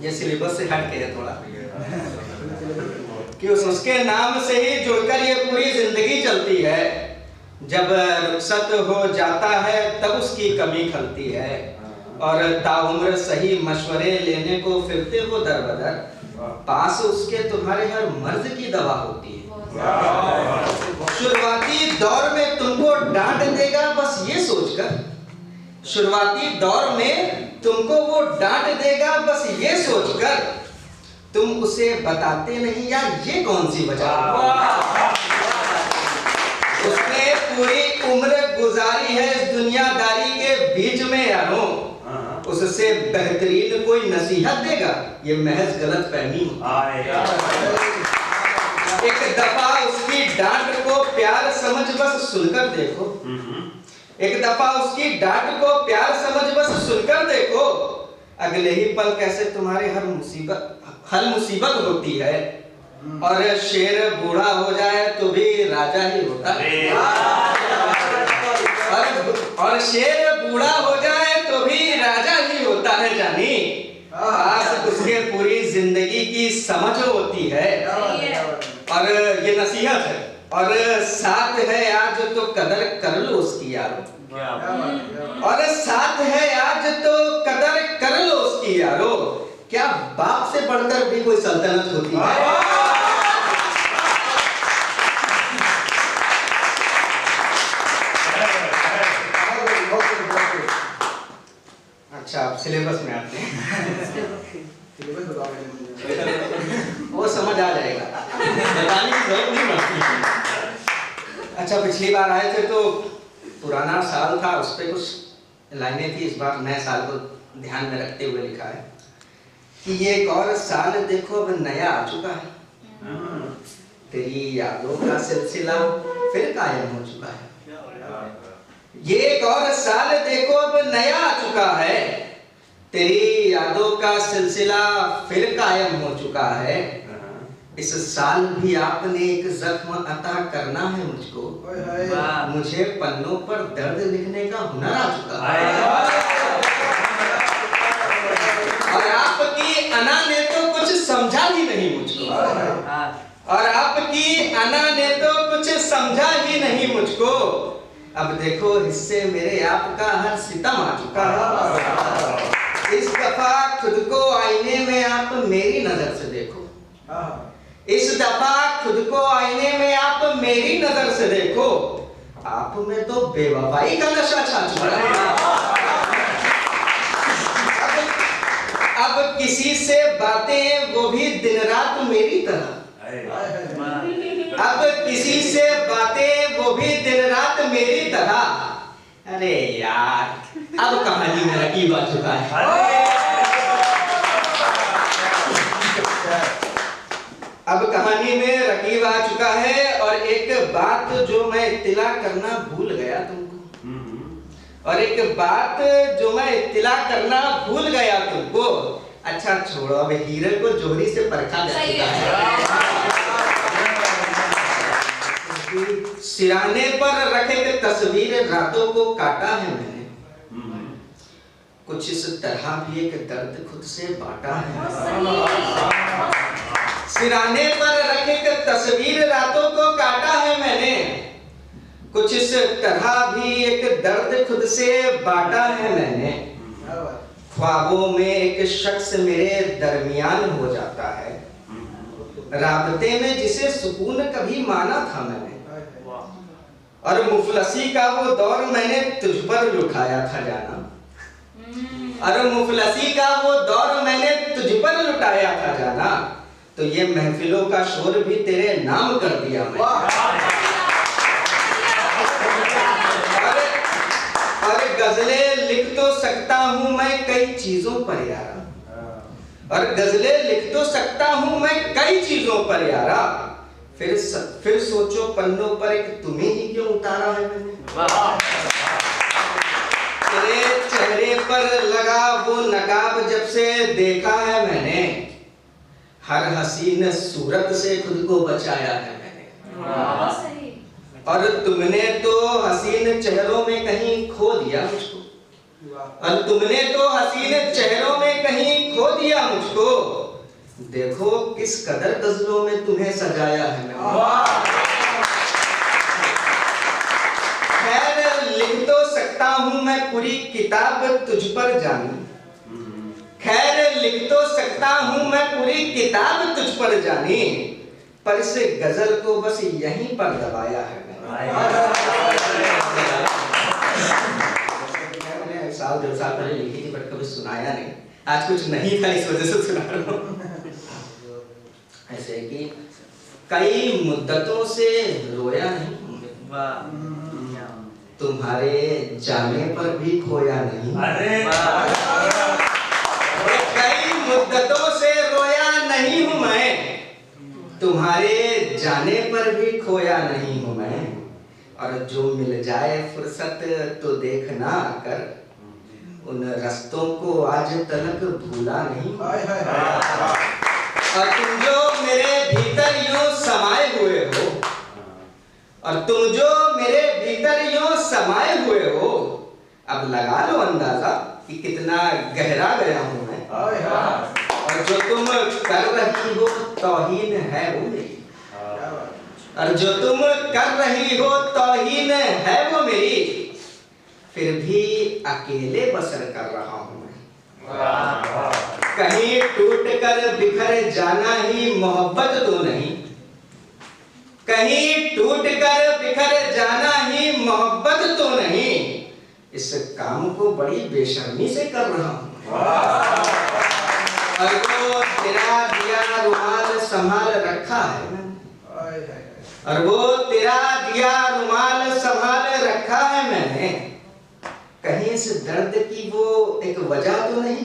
ये सिलेबस से हट के है थोड़ा कि उसके नाम से ही जुड़कर ये पूरी जिंदगी चलती है। जब रुखसत हो जाता है तब उसकी कमी खलती है, और ताउम्र सही मशवरे लेने को फिरते हो दर बदर, पास उसके तुम्हारे हर मर्ज की दवा होती है। शुरुआती दौर में तुमको डांट देगा बस ये सोचकर, शुरुआती दौर में तुमको वो डांट देगा बस ये सोचकर, तुम उसे बताते नहीं यार ये कौन सी वजह। उसने पूरी उम्र गुजारी है इस दुनियादारी के बीच में यारों, उससे बेहतरीन कोई नसीहत देगा ये महज गलत फहमी। एक दफा उसकी डांट को प्यार समझ बस सुनकर देखो, एक दफा उसकी डांट को प्यार समझ बस सुनकर देखो, अगले ही पल कैसे तुम्हारे हर मुसीबत होती है। और शेर बूढ़ा हो जाए तो भी राजा ही होता है, और शेर बूढ़ा हो जाए तो भी राजा ही होता है जानी। आज उसके पूरी जिंदगी की समझ होती है, और ये नसीहत है, और साथ है आज तो कदर कर लो उसकी यारो, और साथ है आज तो कदर कर लो उसकी यारो। क्या बाप से बढ़कर भी कोई सल्तनत होती है? अच्छा आप सिलेबस में आते हैं। वो समझ आ जाएगा, बताने की जरूरत नहीं पड़ती। अच्छा पिछली बार आए थे तो पुराना साल था, उस पर कुछ लाइनें थी, इस बार नए साल को ध्यान में रखते हुए लिखा है कि ये एक और साल देखो अब नया आ चुका है, तेरी यादों का सिलसिला फिर कायम हो चुका है। ये एक और साल देखो अब नया आ चुका है, तेरी यादों का सिलसिला फिर कायम हो चुका है। इस साल भी आपने एक जख्म अता करना है मुझको, मुझे पन्नों पर दर्द लिखने का हुनर आ चुका है। और आपकी अना ने तो कुछ समझा ही नहीं मुझको, और आपकी अना ने तो कुछ समझा ही नहीं मुझको। अब देखो हिस्से मेरे आपका हर सितम आ चुका है। इस दफा खुद को आईने में आप मेरी नजर से देखो, इस दफा खुद को आईने में आप मेरी नजर से देखो, आप में तो बेवफाई का नशा छा चुका है। अब किसी से बातें वो भी दिन रात मेरी तरह, अब किसी से बातें वो भी दिन रात मेरी तरह। अरे यार अब कहानी में रकीब आ चुका है, अब कहानी में रकीब आ चुका है। और एक बात जो मैं इत्तिला करना भूल गया तुमको, और एक बात जो मैं इत्तिला करना भूल गया तुमको। अच्छा छोड़ो, अब हीरे को जोहरी से परखा जा चुका है। सिराने पर रखे तस्वीर रातों को काटा है मैंने, कुछ इस तरह भी एक दर्द खुद से बांटा है। सिराने पर रखे तस्वीर रातों को काटा है मैंने, कुछ इस तरह भी एक दर्द खुद से बांटा है मैंने। ख्वाबों में एक शख्स मेरे दरमियान हो जाता है, राबते में जिसे सुकून कभी माना था मैंने, और मुफलसी का वो दौर मैंने तुझ पर लुटाया था जाना, और मुफलसी का वो दौर मैंने तुझ पर लुटाया था जाना। तो ये महफिलों का शोर भी तेरे नाम कर दिया मैं, और गजलें लिख तो सकता हूँ मैं कई चीजों पर यारा, और गजलें लिख तो सकता हूँ मैं कई चीजों पर यारा। फिर सोचो पन्नों पर एक तुम्हें ही क्यों उतारा है मैंने। तेरे चेहरे पर लगा वो नकाब जब से देखा है मैंने, हर हसीन सूरत से खुद को बचाया है मैंने। और तुमने तो हसीन चेहरों में कहीं खो दिया मुझको, और तुमने तो हसीन चेहरों में कहीं खो दिया मुझको, देखो किस कदर गजलों में तुम्हें सजाया है मैंने। खैर लिख तो सकता हूँ मैं पूरी किताब तुझ पर जानी, खैर लिख तो सकता हूँ मैं पूरी किताब तुझ पर जानी, पर इस गजल को बस यहीं पर दबाया है मैंने। साल 2 साल पहले लिखी थी बट कभी सुनाया नहीं, आज कुछ नहीं था इस वजह से सुना रहा हूँ। ऐसे कि कई मुद्दतों से रोया नहीं, तुम्हारे जाने पर भी खोया नहीं। कई मुद्दतों से रोया नहीं हूँ मैं, तुम्हारे जाने पर भी खोया नहीं हूँ मैं, और जो मिल जाए फुर्सत तो देखना आकर, उन रस्तों को आज तलक भूला नहीं। और तुम जो मेरे भीतर यूं समाये हुए हो, और तुम जो मेरे भीतर यूं समाये हुए हो, अब लगा लो अंदाजा कि कितना गहरा गया हूं मैं। और जो तुम कर रही हो तौहीन है वो मेरी, और जो तुम कर रही हो तौहीन है वो मेरी, फिर भी अकेले बसर कर रहा हूं मैं। कहीं टूट कर बिखर जाना ही मोहब्बत तो नहीं, कहीं टूट कर बिखर जाना ही मोहब्बत तो नहीं, इस काम को बड़ी बेशर्मी से कर रहा हूं। और वो तेरा दिया रुमाल संभाल रखा है, और वो तेरा दिया रुमाल संभाल रखा है मैंने, कहीं इस दर्द की वो एक वजह तो नहीं।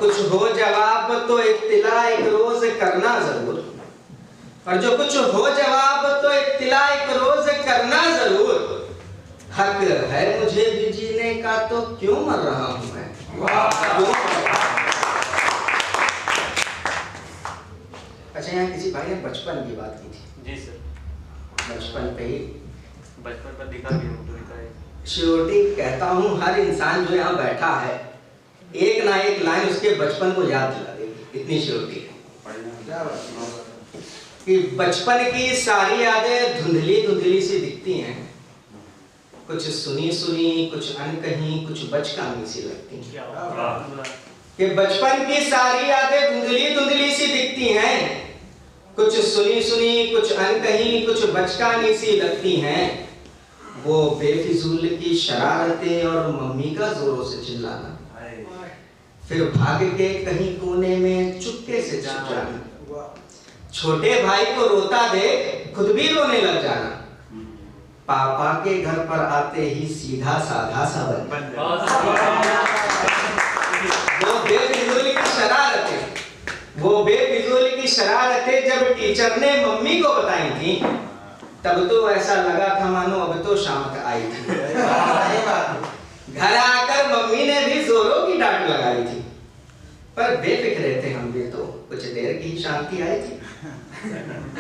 कुछ हो जवाब तो इत्तिला एक रोज करना जरूर, और जो कुछ हो जवाब तो इत्तिला एक रोज करना जरूर, हक है मुझे भी जीने का तो क्यों मर रहा हूं मैं। अच्छा, यहाँ किसी भाई ने बचपन की बात की थी। जी सर। बचपन पे ही बचपन पर दिखा भी श्योरिटी कहता हूँ हर इंसान जो यहाँ बैठा है एक ना एक लाइन उसके बचपन को याद दिला देगी, इतनी श्योरिटी है कि बचपन की सारी यादें धुंधली धुंधली सी दिखती हैं, कुछ सुनी सुनी, कुछ अनकही, कुछ बचकानी सी लगती हैं। कि बचपन की सारी यादें धुंधली धुंधली सी दिखती हैं, कुछ सुनी सुनी, कुछ अनकही, कुछ बचकानी सी लगती हैं। वो बेफिजूल की शरारतें और मम्मी का जोरों से चिल्लाना, फिर भाग के कहीं कोने में चुपके से छिप जाना, छोटे भाई को रोता देख खुद भी रोने लग जाना, पापा के घर पर आते ही सीधा साधा सा बन वो बेफिजूल की शरारतें, वो बेफिजूल की शरारतें जब टीचर ने मम्मी को बताई थी, तब तो ऐसा लगा था मानो अब तो शाम आई थी। घर आकर मम्मी ने भी जोरों की डांट लगाई थी, पर बेफिक्र थे हम भी, तो कुछ देर की शांति आई थी।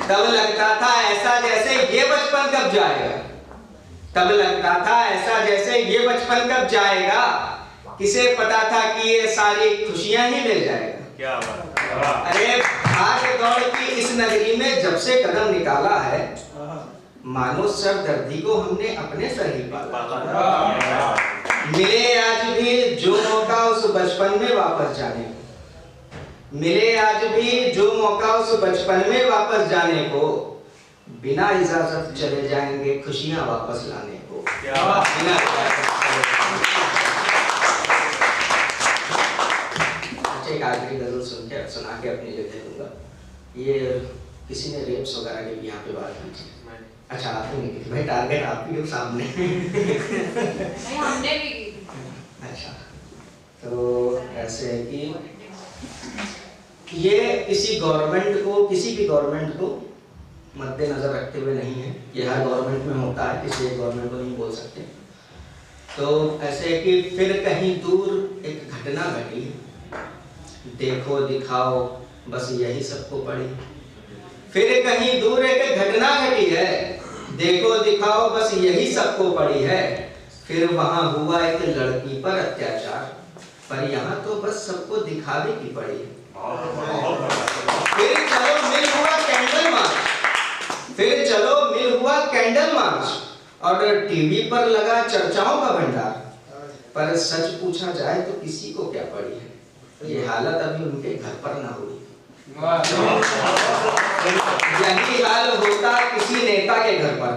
तब लगता था ऐसा जैसे ये बचपन कब जाएगा, तब लगता था ऐसा जैसे ये बचपन कब जाएगा, किसे पता था कि ये सारी खुशियां ही ले जाएगा। क्या बात। अरे भाग दौड़ की इस नगरी में जब से कदम निकाला है, मानो सर दर्दी को हमने अपने सर ही पाला। मिले आज भी जो मौका उस बचपन में वापस जाने को, मिले आज भी जो मौका उस बचपन में वापस जाने को, बिना इजाजत चले जाएंगे खुशियां वापस लाने को। बिना एक आखिरी गजल सुना के अपनी जगह दूंगा। ये किसी ने रेप्स वगैरह के भी यहाँ पे बात की थी। अच्छा, आपने नहीं की भाई, टारगेट आप ही हो सामने। नहीं, हमने भी की। अच्छा, तो ऐसे है कि ये किसी गवर्नमेंट को, किसी भी गवर्नमेंट को मद्देनजर रखते हुए नहीं है, ये हर गवर्नमेंट में होता है, किसी एक गवर्नमेंट को नहीं बोल सकते। तो ऐसे है कि फिर कहीं दूर एक घटना घटी, देखो दिखाओ बस यही सबको पड़ी। फिर कहीं दूर एक घटना घटी है, देखो दिखाओ बस यही सबको पड़ी है, फिर वहां हुआ एक लड़की पर अत्याचार, पर यहाँ तो बस सबको दिखावे की पड़ी। फिर चलो मिल हुआ कैंडल मार्च, फिर चलो मिल हुआ कैंडल मार्च, और टीवी पर लगा चर्चाओं का भंडार। पर सच पूछा जाए तो किसी को क्या पड़ी है, ये हालत अभी उनके घर पर ना हुई। यही हाल होता किसी नेता के घर पर,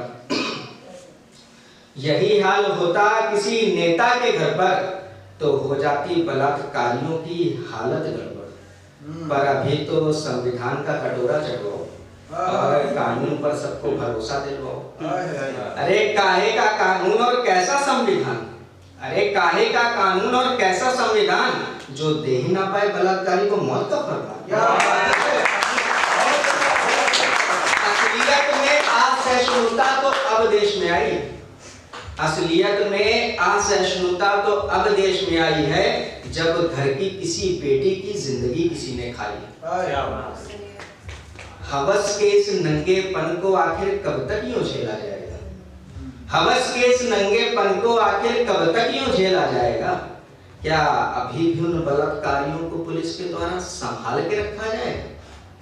यही हाल होता किसी नेता के घर पर, तो हो जाती बलात्कारियों की हालत गड़बड़। पर अभी तो संविधान का कटोरा चढ़वाओ और कानून पर सबको भरोसा दिलवाओ। अरे काहे का कानून और कैसा संविधान, अरे काहे का कानून और कैसा संविधान, जो दे ही ना पाए बलात्कारी को मौत का फरमान। असलियत में असहिष्णुता तो अब देश में आई, असलियत में असहिष्णुता तो अब देश में आई है, जब घर की किसी बेटी की जिंदगी किसी ने खाई। हवस के इस नंगेपन को आखिर कब तक यूं झेला जाएगा, हवस के इस नंगेपन को आखिर कब तक यूं झेला जाएगा। क्या अभी भी उन बलात्कारियों को पुलिस के द्वारा संभाल के रखा जाए,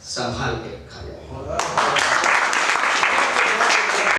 संभाल के रखा जाए।